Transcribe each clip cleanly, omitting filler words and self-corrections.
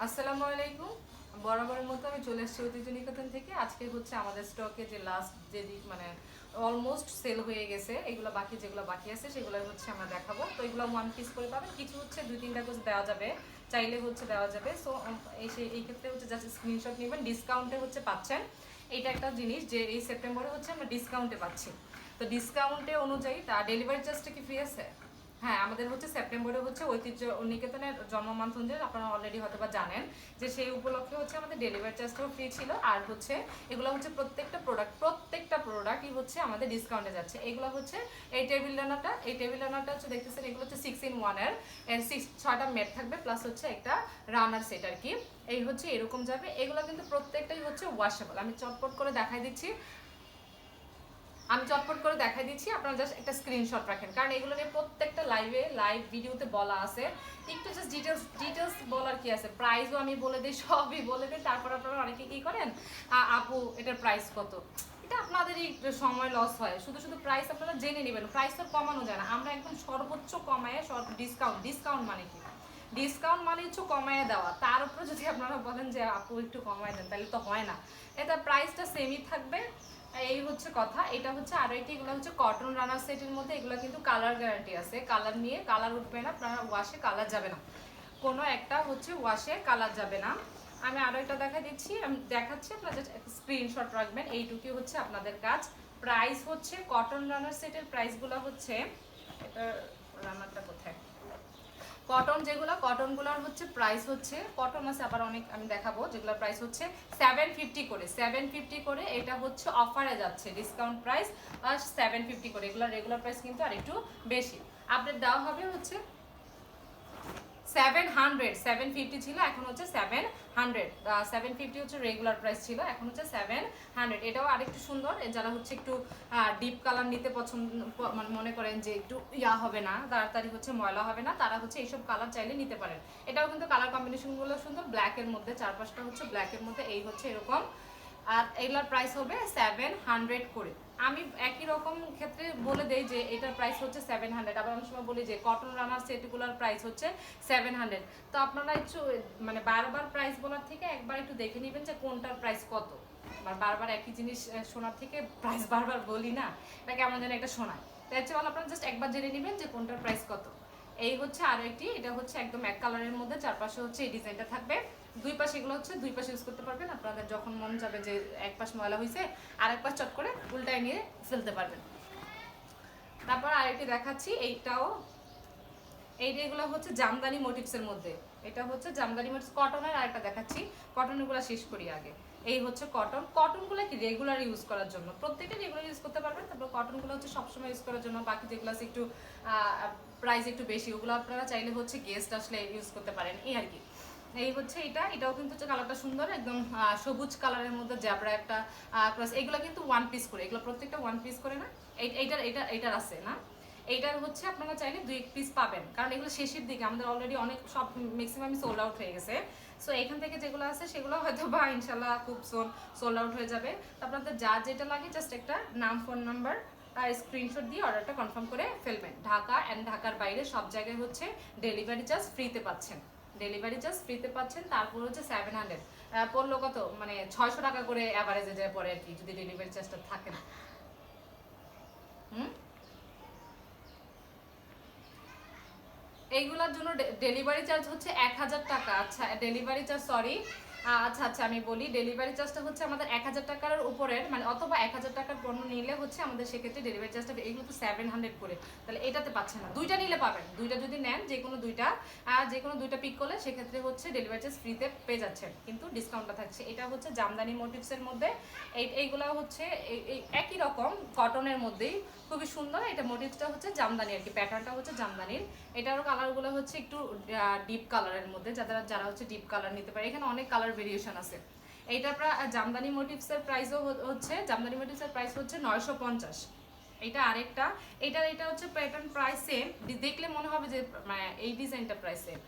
আসসালামু আলাইকুম। বরাবরের মতো আমি চলে এসেছি ঐতিহ্য নিকেতন থেকে। আজকে হচ্ছে আমাদের স্টকে যে লাস্ট যে মানে অলমোস্ট সেল হয়ে গেছে, এগুলো বাকি যেগুলো বাকি আছে সেগুলো হচ্ছে আমরা দেখাবো। তো এগুলো ওয়ান পিস করে পাবেন, কিছু হচ্ছে 2-3টা করে দেওয়া যাবে, চাইলে হচ্ছে দেওয়া যাবে। সো এই ক্ষেত্রে হচ্ছে জাস্ট স্ক্রিনশট নেবেন, ডিসকাউন্টে হচ্ছে পাচ্ছেন। এইটা একটা জিনিস যে এই সেপ্টেম্বরে হচ্ছে আমরা ডিসকাউন্টে পাচ্ছি। তো ডিসকাউন্টে অনুযায়ী তা ডেলিভারি চার্জটা কি ফ্রি আছে? হ্যাঁ, আমাদের হচ্ছে সেপ্টেম্বরে হচ্ছে ঐতিহ্য নিকেতনের জন্মমান্তঞ্জের, আপনারা অলরেডি হয়তো বা জানেন যে সেই উপলক্ষে হচ্ছে আমাদের ডেলিভারি চার্জটাও ফ্রি ছিল। আর হচ্ছে এগুলো হচ্ছে প্রত্যেকটা প্রোডাক্টই হচ্ছে আমাদের ডিসকাউন্টে যাচ্ছে। এগুলো হচ্ছে এই টেবিল রানারটা হচ্ছে দেখতেছেন, এগুলো হচ্ছে 6-in-1 এর 6টা মেট থাকবে, প্লাস হচ্ছে একটা রানার সেট আর কি। এই হচ্ছে এরকম যাবে। এগুলো কিন্তু প্রত্যেকটাই হচ্ছে ওয়াশেবল। আমি চটপট করে দেখাই দিচ্ছি, আপনারা জাস্ট একটা স্ক্রিনশট রাখেন, কারণ এগুলো নিয়ে প্রত্যেকটা লাইভ ভিডিওতে বলা আছে। একটু জাস্ট ডিটেলস বলার কি আছে, প্রাইসও আমি বলে দিই, সবই বলে দিই। তারপর আপনারা অনেকে কি করেন, আপু এটার প্রাইস কত, এটা আপনাদেরই সময় লস হয়। শুধু শুধু প্রাইস আপনারা জেনে নেবেন, প্রাইস তো কমানো যায় না। আমরা একদম সর্বোচ্চ কমায় ডিসকাউন্ট মানে কি, ডিসকাউন্ট মানে হচ্ছে কমায় দেওয়া। তার উপরে যদি আপনারা বলেন যে আপু একটু কমায় দেন, তাহলে তো হয় না। এটা প্রাইসটা সেমই থাকবে, এই হচ্ছে কথা। এটা হচ্ছে আরো একটি, এগুলো হচ্ছে কটন রানার সেটের মধ্যে। এগুলো কিন্তু কালার গ্যারান্টি আছে, কালার উঠবে না, আপনারা ওয়াশে কালার যাবে না, কোনো একটা হচ্ছে ওয়াশে কালার যাবে না। আমি আরো একটা আমি দেখাচ্ছি, আপনারা জাস্ট স্ক্রিনশট রাখবেন, এইটুকুই হচ্ছে আপনাদের কাজ। প্রাইস হচ্ছে কটন রানার সেটের প্রাইসগুলো হচ্ছে, এটা রানারটা কোথায়, কটনগুলোর হচ্ছে প্রাইস হচ্ছে, কটন আছে আবার অনেক, আমি দেখাবো যেগুলোর প্রাইস হচ্ছে 750 করে। এটা হচ্ছে অফারে যাচ্ছে, ডিসকাউন্ট প্রাইস আর 750 করে। এগুলোর রেগুলার প্রাইস কিন্তু আর একটু বেশি। আপডেট দেওয়া হবে হচ্ছে 750 ছিল, এখন হচ্ছে 700। 750 হচ্ছে রেগুলার প্রাইস ছিল, এখন হচ্ছে 700। এটাও আরেকটু সুন্দর, যারা হচ্ছে একটু ডিপ কালার নিতে পছন্দ, মানে মনে করেন যে একটু হবে না, তাড়াতাড়ি হচ্ছে ময়লা হবে না, তারা হচ্ছে এইসব কালার চাইলে নিতে পারেন। এটাও কিন্তু কালার কম্বিনেশনগুলো সুন্দর, ব্ল্যাকের মধ্যে, চারপাশটা হচ্ছে ব্ল্যাকের মধ্যে, এই হচ্ছে এরকম। আর এগুলোর প্রাইস হবে 700 করে। আমি একই রকম ক্ষেত্রে বলে দেই যে এটার প্রাইস হচ্ছে 700, আবার অনেক সময় বলি যে কটন রানার সেটগুলোর প্রাইস হচ্ছে 700। তো আপনারা একটু মানে বারবার প্রাইস বলার থেকে একবার একটু দেখে নেবেন যে কোনটার প্রাইস কত। বারবার একই জিনিস শোনার থেকে প্রাইস বারবার বলি না, এটা কেমন যেন একটা শোনায়। তাই হচ্ছে আপনারা জাস্ট একবার জেনে নেবেন যে কোনটার প্রাইস কত। এই হচ্ছে আরো একটি, এটা হচ্ছে একদম এক কালারের মধ্যে, চারপাশে হচ্ছে এই ডিজাইনটা থাকবে। দুই পাশে এগুলো হচ্ছে দুই পাশে ইউজ করতে পারবেন, আপনাদের যখন মন যাবে যে এক পাশ ময়লা হয়েছে আর এক পাশ চট করে উল্টায় নিয়ে ফেলতে পারবেন। তারপর আরেকটি দেখাচ্ছি, এইগুলো হচ্ছে জামদানি মোটিভসের মধ্যে। এটা হচ্ছে জামদানি মোটিভস কটনের। আরেকটা দেখাচ্ছি, কটনগুলো শেষ করি আগে। এই হচ্ছে কটনগুলো কি রেগুলার ইউজ করার জন্য, প্রত্যেকটা রেগুলার ইউজ করতে পারবেন। তারপর কটনগুলো হচ্ছে সবসময় ইউজ করার জন্য, বাকি যেগুলো আছে একটু প্রাইস একটু বেশি, ওগুলো আপনারা চাইলে হচ্ছে গেস্ট আসলে ইউজ করতে পারেন, এই আর কি। এই হচ্ছে এটাও কিন্তু হচ্ছে কালারটা সুন্দর, একদম সবুজ কালারের মধ্যে জ্যাবরা একটা ক্রস। এগুলো কিন্তু ওয়ান পিস করে, এগুলো প্রত্যেকটা ওয়ান পিস করে না, এইটার আছে না, এইটার হচ্ছে আপনারা চাইলে 2 পিস পাবেন, কারণ এগুলো শেষের দিকে আমাদের অলরেডি অনেক সব ম্যাক্সিমামই সোল্ড আউট হয়ে গেছে। সো এখান থেকে যেগুলো আছে সেগুলো হয়তো বা ইনশাল্লাহ খুব সোল্ড আউট হয়ে যাবে। তো আপনাদের যা যেটা লাগে জাস্ট একটা নাম, ফোন নাম্বার আর স্ক্রিনশট দিয়ে অর্ডারটা কনফার্ম করে ফেলবেন। ঢাকা অ্যান্ড ঢাকার বাইরে সব জায়গায় হচ্ছে ডেলিভারি চার্জ ফ্রিতে পাচ্ছেন। তারপর হচ্ছে 700 পড়লো কত, মানে 600 টাকা করে অ্যাভারেজে যায় পরে আর কি, যদি ডেলিভারি চার্জটা থাকে না। হুম, এইগুলোর জন্য ডেলিভারি চার্জ হচ্ছে 1000 টাকা। আচ্ছা, ডেলিভারি চার্জ, সরি, আচ্ছা আমি বলি, ডেলিভারি চার্জটা হচ্ছে আমাদের 1000 টাকার উপরের, মানে অথবা 1000 টাকার পণ্য নিলে হচ্ছে আমাদের সেক্ষেত্রে ডেলিভারি চার্জটা, এগুলো তো 700 করে, তাহলে এটাতে পাচ্ছেন না। দুইটা নিলে পাবেন, দুইটা যদি নেন, যে কোনো দুইটা পিক করলে সেক্ষেত্রে হচ্ছে ডেলিভারি চার্জ ফ্রিতে পেয়ে যাচ্ছেন, কিন্তু ডিসকাউন্টটা থাকছে। এটা হচ্ছে জামদানি মোটিভসের মধ্যে। এইগুলো হচ্ছে এই একই রকম কটনের মধ্যেই, খুবই সুন্দর। এটা মোটিভসটা হচ্ছে জামদানি আর কি, প্যাটার্নটা হচ্ছে জামদানির। এটারও কালারগুলো হচ্ছে একটু ডিপ কালারের মধ্যে, যারা হচ্ছে ডিপ কালার নিতে পারে, এখানে অনেক কালার ভেরিয়েশন আছে। এইটা জামদানি মোটিভসের প্রাইস হচ্ছে 950। এটা আরেকটা, এটা হচ্ছে প্যাটার্ন প্রাইস সেম, দেখলে মনে হবে যে মানে এই ডিজাইনটা প্রাইস সেম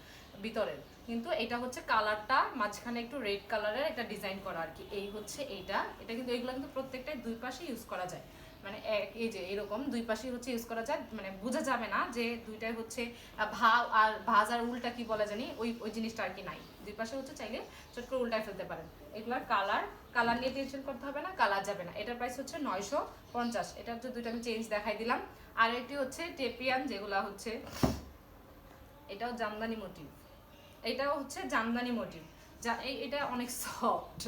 ভিতরের, কিন্তু এটা হচ্ছে কালারটা মাঝখানে একটু রেড কালারের একটা ডিজাইন করা আর কি। এই হচ্ছে এটা কিন্তু এগুলো কিন্তু প্রত্যেকটাই দুই পাশে ইউজ করা যায়, মানে এই যে এরকম দুই পাশেই হচ্ছে ইউজ করা যায়, মানে বোঝা যাবে না যে দুইটাই হচ্ছে ভাঁজ আর উল্টা কি বলে জানি, ওই জিনিসটা আর কি নাই। দুই পাশে হচ্ছে চাইলে চট করে উল্টায় ফেলতে পারেন। এগুলার কালার নিয়ে টেনশন করতে হবে না, কালার যাবে না। এটার প্রাইস হচ্ছে 950। এটা হচ্ছে দুইটা আমি চেঞ্জ দেখাই দিলাম। আর একটি হচ্ছে টেপিয়ান, যেগুলা হচ্ছে এটাও জামদানি মোটিভ, এটাও হচ্ছে জামদানি মোটিভ, যা এটা অনেক সফট।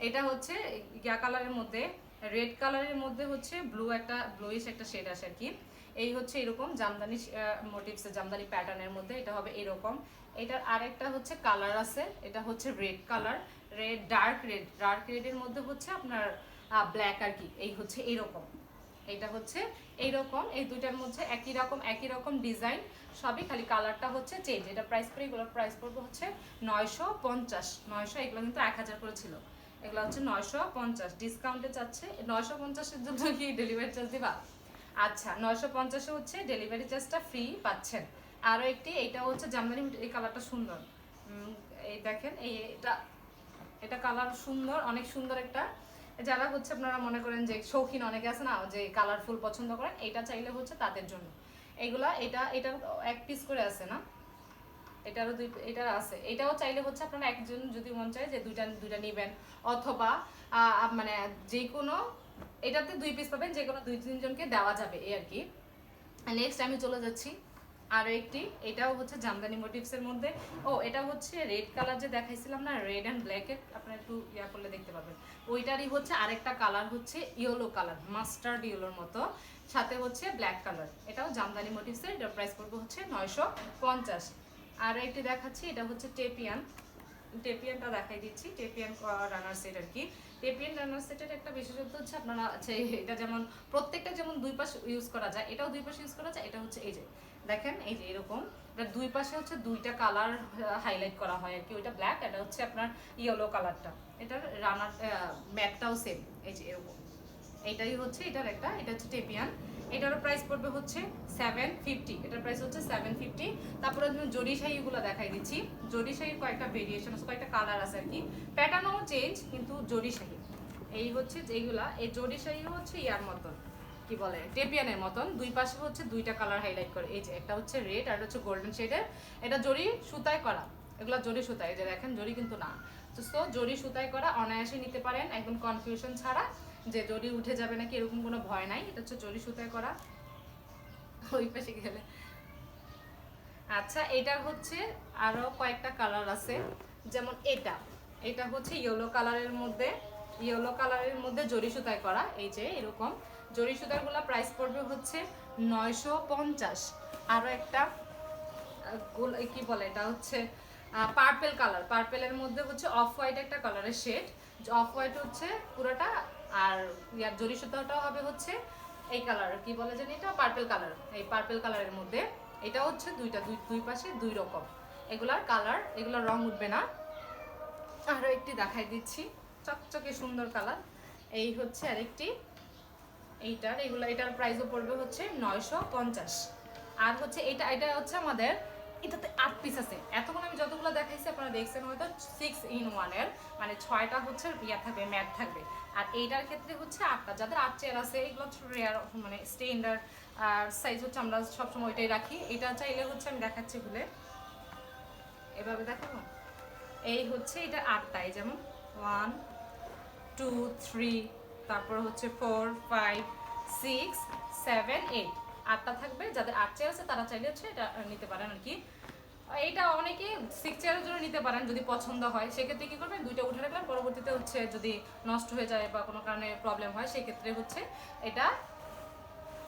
এটা হচ্ছে ইয়া কালারের মধ্যে, রেড কালারের মধ্যে হচ্ছে ব্লুইশ একটা শেড আসে আর কি। এই হচ্ছে এরকম জামদানি মোটিভস, জামদানি প্যাটার্নের মধ্যে এটা হবে এরকম। এটার আরেকটা হচ্ছে কালার আছে, এটা হচ্ছে রেড কালার, ডার্ক রেডের মধ্যে হচ্ছে আপনার ব্ল্যাক আর কি। এই হচ্ছে এরকম, এটা হচ্ছে এইরকম। এই দুইটার মধ্যে একই রকম ডিজাইন সবই, খালি কালারটা হচ্ছে চেঞ্জ। এটা প্রাইস পড়ে, এগুলোর প্রাইস পড়বে হচ্ছে 950। 900, এগুলো কিন্তু 1000 করে ছিল, এগুলো হচ্ছে 950 ডিসকাউন্টে চাচ্ছে। 950-এর জন্য কি ডেলিভারি চার্জ দিবা? আচ্ছা, 950-এ হচ্ছে ডেলিভারি চার্জটা ফ্রি পাচ্ছেন। আরও একটি, এইটা হচ্ছে জামদানি, এই কালারটা সুন্দর, এই দেখেন এটা কালার সুন্দর, অনেক সুন্দর একটা। যারা হচ্ছে আপনারা মনে করেন যে শৌখিন অনেকে আছে না, যে কালারফুল পছন্দ করেন, এটা চাইলে হচ্ছে তাদের জন্য এইগুলা। এটা এক পিস করে আছে না, এটারও এটা আছে। এটাও চাইলে হচ্ছে আপনারা একজন যদি মন চায় যে দুইটা নেবেন, অথবা মানে যে কোনো, এটাতে 2 পিস পাবেন, যে কোনো 2-3 জনকে দেওয়া যাবে এই আর কি। নেক্সট আমি চলে যাচ্ছি আরও একটি, এটাও হচ্ছে জামদানি মোটিভসের মধ্যে। এটা হচ্ছে রেড কালার যে দেখাইছিলাম না, রেড অ্যান্ড ব্ল্যাকের, আপনারা একটু ইয়া করলে দেখতে পাবেন। ওইটারই হচ্ছে আরেকটা কালার হচ্ছে ইয়েলো কালার, মাস্টার্ড ইয়েলোর মতো, সাথে হচ্ছে ব্ল্যাক কালার। এটাও জামদানি মোটিভসের, এটার প্রাইস পড়বে হচ্ছে 950। আর একটি দেখাচ্ছি, এটা হচ্ছে টেপিয়ানটা দেখাই দিচ্ছি। টেপিয়ান রানার সেট আর কি। টেপিয়ান রানার সেটের একটা বিশেষত্ব হচ্ছে আপনারা এটা যেমন প্রত্যেকটা যেমন দুই পাশে ইউজ করা যায়, এটাও দুই পাশে ইউজ করা যায়। এটা হচ্ছে এই যে দেখেন, এই যে এরকম, এটা দুই পাশে হচ্ছে দুইটা কালার হাইলাইট করা হয় আর কি। ওইটা ব্ল্যাক, এটা হচ্ছে আপনার ইয়েলো কালারটা। এটার রানার ম্যাটটাও সেম, এই যে এরকম। এটাই হচ্ছে এটার একটা, এটা হচ্ছে টেপিয়ান। এটারও প্রাইস পড়বে হচ্ছে 750। এটার প্রাইস হচ্ছে 750। তারপরে আমি জরি শাড়িগুলো দেখাই দিচ্ছি। জরি শাড়ির কয়েকটা ভেরিয়েশন আছে, কয়েকটা কালার আছে আর কি। প্যাটার্নও চেঞ্জ, কিন্তু জরি শাড়ি এই হচ্ছে এইগুলা। এই জরি শাড়িও হচ্ছে ইয়ার মতন, কি বলে, টেপিয়ানের মতন। দুই পাশে হচ্ছে দুইটা কালার হাইলাইট করে, এই যে একটা হচ্ছে রেড আর হচ্ছে গোল্ডেন শেডের। এটা জরি সুতায় করা, এগুলা জরি সুতায়, যে দেখেন জরি কিন্তু না। তো জরি সুতায় করা, অনায়াসে নিতে পারেন একদম কনফিউশন ছাড়া, যে জরি উঠে যাবে নাকি এরকম কোনো ভয় নাই। এটা হচ্ছে জরি সুতায় করা। ওই পাশে গেলে আচ্ছা, এটার হচ্ছে আরো কয়েকটা কালার আছে, যেমন এটা হচ্ছে ইয়েলো কালারের মধ্যে জরি সুতায় করা, এই যে এরকম জরি সুতারগুলো প্রাইস পড়বে হচ্ছে 950। আরো একটা কি বলে, এটা হচ্ছে পার্পেল কালার, পার্পেলের মধ্যে হচ্ছে অফ হোয়াইট একটা কালারের শেড, অফ হোয়াইট হচ্ছে পুরোটা, আর ইয়ার জরি সুতাটাও হবে হচ্ছে এই কালার, কি বলে জানি, এটা পার্পেল কালার। এই পার্পেল কালারের মধ্যে এটা হচ্ছে দুই পাশে দুই রকম, এগুলার কালার, এগুলোর রং উঠবে না। আরো একটি দেখাই দিচ্ছি, চকচকে সুন্দর কালার। এই হচ্ছে আরেকটি, এটার প্রাইসও পড়বে হচ্ছে 950। আর হচ্ছে এটা হচ্ছে আমাদের, এটাতে 8 পিস আছে। এতক্ষণ আমি যতগুলো দেখাইছি আপনারা দেখছেন হয়তো 6-in-1 এর, মানে 6টা হচ্ছে ইয়া থাকবে, ম্যাট থাকবে। আর এইটার ক্ষেত্রে হচ্ছে 8টা। যাদের 8 চেয়ার আছে, এগুলো রেয়ার, মানে স্ট্যান্ডার্ড আর সাইজ হচ্ছে আমরা সবসময় ওইটাই রাখি। এটা চাইলে হচ্ছে আমি দেখাচ্ছি খুলে, এভাবে দেখাবো। এই হচ্ছে এটা 8টাই, যেমন 1 2 3, তারপর হচ্ছে 4 5 6 7 8, 8টা থাকবে। যাদের 8 চেয়ার আছে তারা চাইলে হচ্ছে এটা নিতে পারেন আর কি। এইটা অনেকে 6 চেয়ারের জন্য নিতে পারেন যদি পছন্দ হয়। সেক্ষেত্রে কি করবেন, দুইটা উঠে রাখবেন, পরবর্তীতে হচ্ছে যদি নষ্ট হয়ে যায় বা কোনো কারণে প্রবলেম হয়, সেক্ষেত্রে হচ্ছে এটা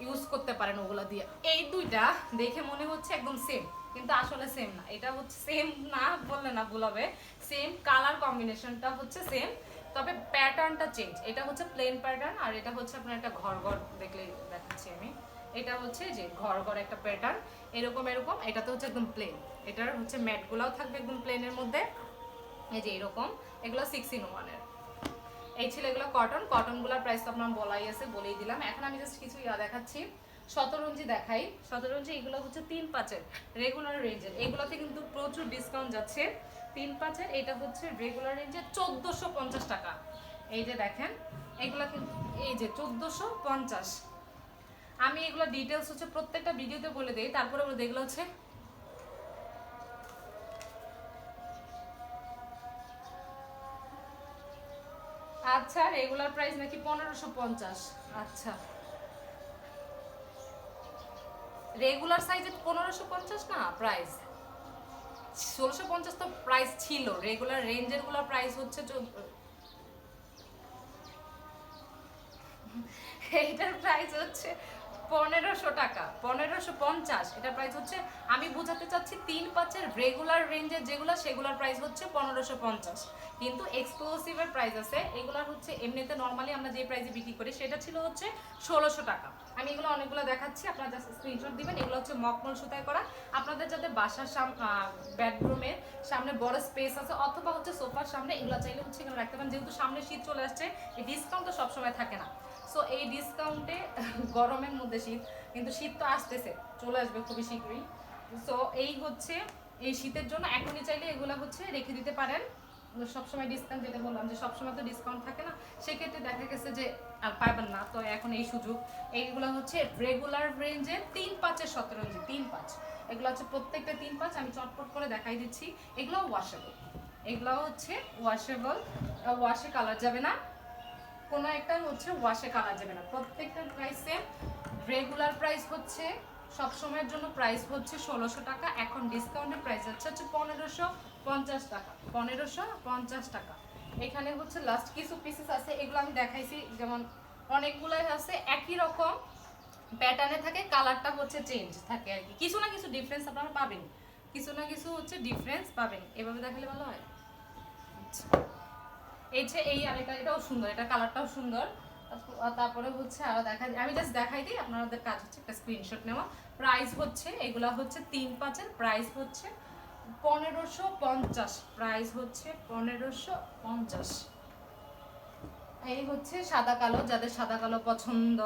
ইউজ করতে পারেন ওগুলো দিয়ে। এই দুইটা দেখে মনে হচ্ছে একদম সেম, কিন্তু আসলে সেম না। এটা হচ্ছে সেম না বললে না ভুল হবে, সেম কালার কম্বিনেশনটা হচ্ছে সেম, তবে প্যাটার্নটা চেঞ্জ। এটা হচ্ছে প্লেন প্যাটার্ন, আর এটা হচ্ছে আপনার একটা ঘর দেখলে দেখাচ্ছি আমি। এটা হচ্ছে যে ঘর একটা প্যাটার্ন, এরকম। এটাতে হচ্ছে একদম প্লেন। এটার হচ্ছে ম্যাটগুলোও থাকবে একদম প্লেনের মধ্যে, এই যে এরকম। এগুলো 6-in-1 এর। এই ছিল এগুলো কটনগুলোর প্রাইস তো আপনার বলাই আছে, বলেই দিলাম। এখন আমি জাস্ট কিছু দেখাচ্ছি। শতরঞ্জি দেখাই। শতরঞ্জি এগুলো হচ্ছে 3-5-এর রেগুলার রেঞ্জের, এগুলোতে কিন্তু প্রচুর ডিসকাউন্ট যাচ্ছে। 3-5-এর এটা হচ্ছে রেগুলার রেঞ্জে 1450 টাকা। এই যে দেখেন, এগুলো কিন্তু এই যে 1450, আমি এগুলো ডিটেলস হচ্ছে প্রত্যেকটা ভিডিওতে বলে দিই, তারপরে বলে দিই এগুলো হচ্ছে আচ্ছা রেগুলার প্রাইস নাকি 1550। আচ্ছা রেগুলার সাইজে 1550 না প্রাইস, 1650 তো প্রাইস ছিল। রেগুলার রেঞ্জের গুলো প্রাইস হচ্ছে এইটার প্রাইস হচ্ছে 1500 টাকা, 1550। এটার প্রাইস হচ্ছে, আমি বোঝাতে চাচ্ছি 3-5-এর রেগুলার রেঞ্জের যেগুলো সেগুলোর প্রাইস হচ্ছে 1550, কিন্তু এক্সক্লুসিভের প্রাইস আছে এগুলার হচ্ছে এমনিতে নর্মালি আমরা যে প্রাইসে বিক্রি করি সেটা ছিল হচ্ছে 1600 টাকা। আমি এগুলো অনেকগুলো দেখাচ্ছি, আপনারা জাস্ট স্ক্রিনশট দিবেন। এগুলো হচ্ছে মকমল সুতায় করা। আপনাদের যাদের বাসার বেডরুমের সামনে বড় স্পেস আছে অথবা হচ্ছে সোফার সামনে, এগুলো চাইলে হচ্ছে এখানে রাখতে পারেন। যেহেতু সামনে শীত চলে আসছে, এই ডিসকাউন্ট তো সবসময় থাকে না। সো এই ডিসকাউন্টে গরমের মধ্যে শীত, কিন্তু শীত তো আসতেছে, চলে আসবে খুবই শীঘ্রই। সো এই হচ্ছে এই শীতের জন্য এখনই চাইলে এগুলো হচ্ছে রেখে দিতে পারেন। সবসময় ডিসকাউন্ট, যেটা বললাম যে সবসময় তো ডিসকাউন্ট থাকে না, সেক্ষেত্রে দেখা গেছে যে আর পাবেন না, তো এখন এই সুযোগ। এইগুলো হচ্ছে রেগুলার রেঞ্জে 3-5-এর 17 ইঞ্চি, 3-5 এগুলো হচ্ছে প্রত্যেকটা 3-5। আমি চটপট করে দেখাই দিচ্ছি। এগুলো ওয়াশেবল, এগুলো হচ্ছে ওয়াশেবল, ওয়াশে কালার যাবে না, কোনো একটা হচ্ছে ওয়াশে কালার যাবে না। প্রত্যেকটার প্রাইসে রেগুলার প্রাইস হচ্ছে সবসময়ের জন্য প্রাইস হচ্ছে 1600 টাকা, এখন ডিসকাউন্টের প্রাইস হচ্ছে 1550 টাকা, 1550 টাকা। এখানে হচ্ছে লাস্ট কিছু পিসেস আছে, এগুলো আমি দেখাইছি, যেমন অনেকগুলাই আছে একই রকম প্যাটার্নে থাকে, কালারটা হচ্ছে চেঞ্জ থাকে আর কি, কিছু না কিছু ডিফারেন্স আপনারা পাবেন, কিছু না কিছু হচ্ছে ডিফারেন্স পাবেন। এভাবে দেখালে ভালো হয়। আচ্ছা এই যে এই আরেকটা, এটাও সুন্দর, এটা কালারটাও সুন্দর। তারপরে হচ্ছে আরো আমি জাস্ট দেখাই দিই, আপনাদের কাজ হচ্ছে একটা স্ক্রিনশট নেওয়া। প্রাইস হচ্ছে এগুলা হচ্ছে 3-5-এর প্রাইস হচ্ছে 1550, প্রাইস হচ্ছে 1550। এই হচ্ছে সাদা কালো, যাদের সাদা কালো পছন্দ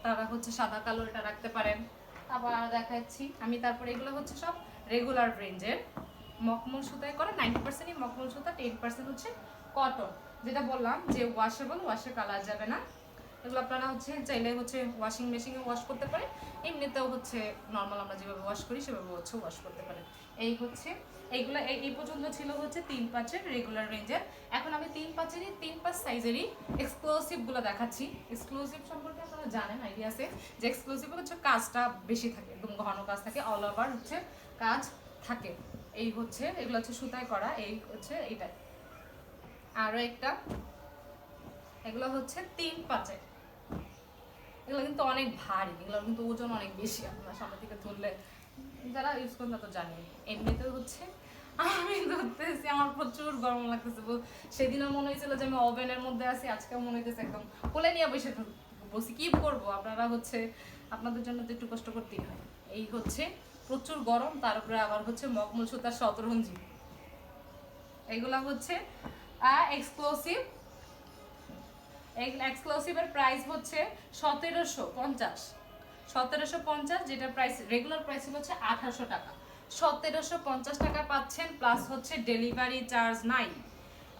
তারা হচ্ছে সাদা কালো এটা রাখতে পারেন। তারপর আর দেখাচ্ছি আমি, তারপরে এগুলো হচ্ছে সব রেগুলার রেঞ্জের মকমল সুতায় করা, 90%ই মকমল সুতা, 10% হচ্ছে কটন। যেটা বললাম যে ওয়াশেবল, ওয়াশে কালার যাবে না। এগুলো আপনারা হচ্ছে চাইলে হচ্ছে ওয়াশিং মেশিনে ওয়াশ করতে পারেন, এমনিতেও হচ্ছে নর্মাল আমরা যেভাবে ওয়াশ করি সেভাবে হচ্ছে ওয়াশ করতে পারেন। এই হচ্ছে এইগুলো এই পর্যন্ত ছিল হচ্ছে 3-5-এর রেগুলার রেঞ্জের। এখন আমি 3-5-এরই 3-5 সাইজেরই এক্সক্লুসিভগুলো দেখাচ্ছি। এক্সক্লুসিভ সম্পর্কে আপনারা জানেন, আইডিয়া আছে যে এক্সক্লুসিভ হচ্ছে কাজটা বেশি থাকে, একদম ঘন কাজ থাকে, অল ওভার হচ্ছে কাজ থাকে। এই হচ্ছে এগুলো হচ্ছে সুতায় করা, এই হচ্ছে এইটা। আরও একটা, এগুলো হচ্ছে 3-5-এর, এগুলো কিন্তু অনেক ভারী, এগুলো কিন্তু ওজন অনেক বেশি, আপনার সামনে থেকে ধরলে যারা ইউজ করেন তা তো জানি। এমনিতেও হচ্ছে আমি ধরতেছি, আমার প্রচুর গরম লাগতেছে, সেদিনও মনে হয়েছিল যে আমি ওভেনের মধ্যে আছি, আজকেও মনে হইতেছে একদম কোলে নিয়ে বসে কি করবো। আপনারা হচ্ছে আপনাদের জন্য তো একটু কষ্ট করতেই হয়। এই হচ্ছে প্রচুর গরম, তার উপরে আবার হচ্ছে মকমল সুতার 17 এগুলা হচ্ছে এক্সক্লুসিভ। এক্সক্লুসিভের প্রাইস হচ্ছে 1750, 1750, যেটা প্রাইস রেগুলার প্রাইস হচ্ছে 1800 টাকা, 1750 টাকা পাচ্ছেন, প্লাস হচ্ছে ডেলিভারি চার্জ নাই,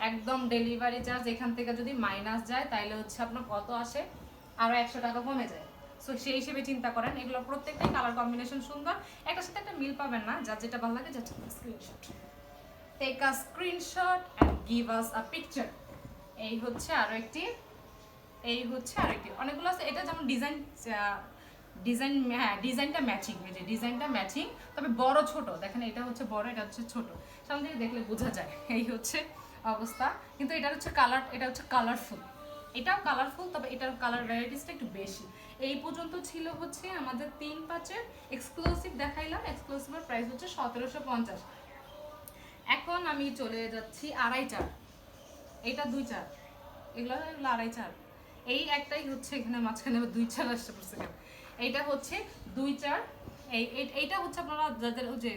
একদম ডেলিভারি চার্জ এখান থেকে যদি মাইনাস যায় তাইলে হচ্ছে আপনার কত আসে, আরও 100 টাকা কমে যায়। সো সেই হিসেবে চিন্তা করেন। এগুলো প্রত্যেকটাই কালার কম্বিনেশন সুন্দর, একটার সাথে একটা মিল পাবেন না, যার যেটা ভালো লাগে just screenshot, take a screenshot and give us a picture. এই হচ্ছে আরও একটি, এই হচ্ছে আরেকটি, অনেকগুলো আছে। এটা যেমন ডিজাইন হ্যাঁ ডিজাইনটা ম্যাচিং, এই যে ডিজাইনটা ম্যাচিং, তবে বড় ছোট দেখেন, এটা হচ্ছে বড়, এটা হচ্ছে ছোট, সামনে থেকে দেখলে বোঝা যায়। এই হচ্ছে অবস্থা, কিন্তু এটা হচ্ছে কালার, এটা হচ্ছে কালারফুল, এটাও কালারফুল, তবে এটার কালার ভ্যারাইটিসটা একটু বেশি। এই পর্যন্ত ছিল হচ্ছে আমাদের 3-5-এর এক্সক্লুসিভ দেখাইলাম, এক্সক্লুসিভের প্রাইস হচ্ছে 1750। এখন আমি চলে যাচ্ছি 2.5-4, এটা 2-4, এগুলো 2.5-4, এই একটাই হচ্ছে এখানে মাঝখানে 2-4 আসতে পড়ছে কেন, এইটা হচ্ছে 2-4। এইটা হচ্ছে আপনারা যাদের যে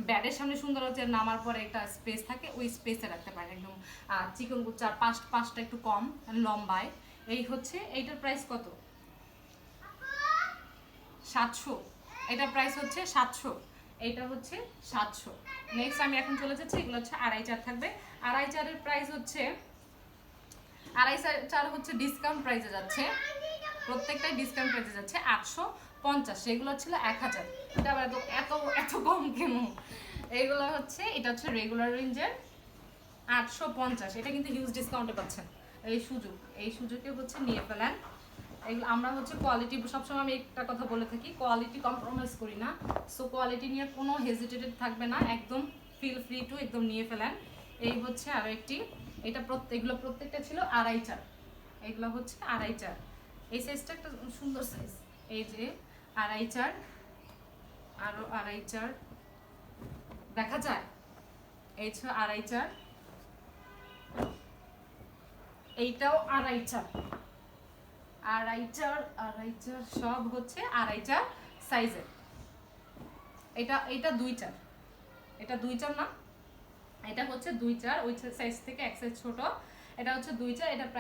ব্যাডের সামনে সুন্দর হচ্ছে নামার পরে একটা স্পেস থাকে, ওই স্পেসে রাখতে পারেন, একদম চিকন চার পাঁচটা একটু কম লম্বায়। এই হচ্ছে এইটার প্রাইস কত, 700, এটার প্রাইস হচ্ছে 700, এইটা হচ্ছে 700। নেক্সট আমি এখন চলে যাচ্ছি, এগুলো হচ্ছে 2.5-4 থাকবে। 2.5-4-এর প্রাইস হচ্ছে 2.5-4 হচ্ছে ডিসকাউন্ট প্রাইসে যাচ্ছে, প্রত্যেকটাই ডিসকাউন্ট প্রাইসে যাচ্ছে 800, 50, সেগুলো ছিল 1000। এটা আবার এত এত এত কম কেন? এইগুলো হচ্ছে, এটা হচ্ছে রেগুলার রেঞ্জের 850। এটা কিন্তু হিউজ ডিসকাউন্টে পাচ্ছেন। এই সুযোগে হচ্ছে নিয়ে ফেলেন। এগুলো আমরা হচ্ছে কোয়ালিটি, সবসময় আমি একটা কথা বলে থাকি, কোয়ালিটি কম্প্রোমাইজ করি না। সো কোয়ালিটি নিয়ে কোনো হেজিটেটেড থাকবে না, একদম ফিল ফ্রি টু একদম নিয়ে ফেলেন। এই হচ্ছে আরও একটি, এগুলো প্রত্যেকটা ছিল 2.5 এগুলো হচ্ছে 2.5। এই সাইজটা একটা সুন্দর সাইজ, এই যে 2.5, আরও 2.5 দেখা যায়। এই ছিল 2.5, এইটাও 2.5, 2.5 সব হচ্ছে 2.5 সাইজের। এটা 2.4, এটা 2.4 না, এটা হচ্ছে 2.4, ওই সাইজ থেকে এক সাইজ ছোট। এটা হচ্ছে 2.4, এটা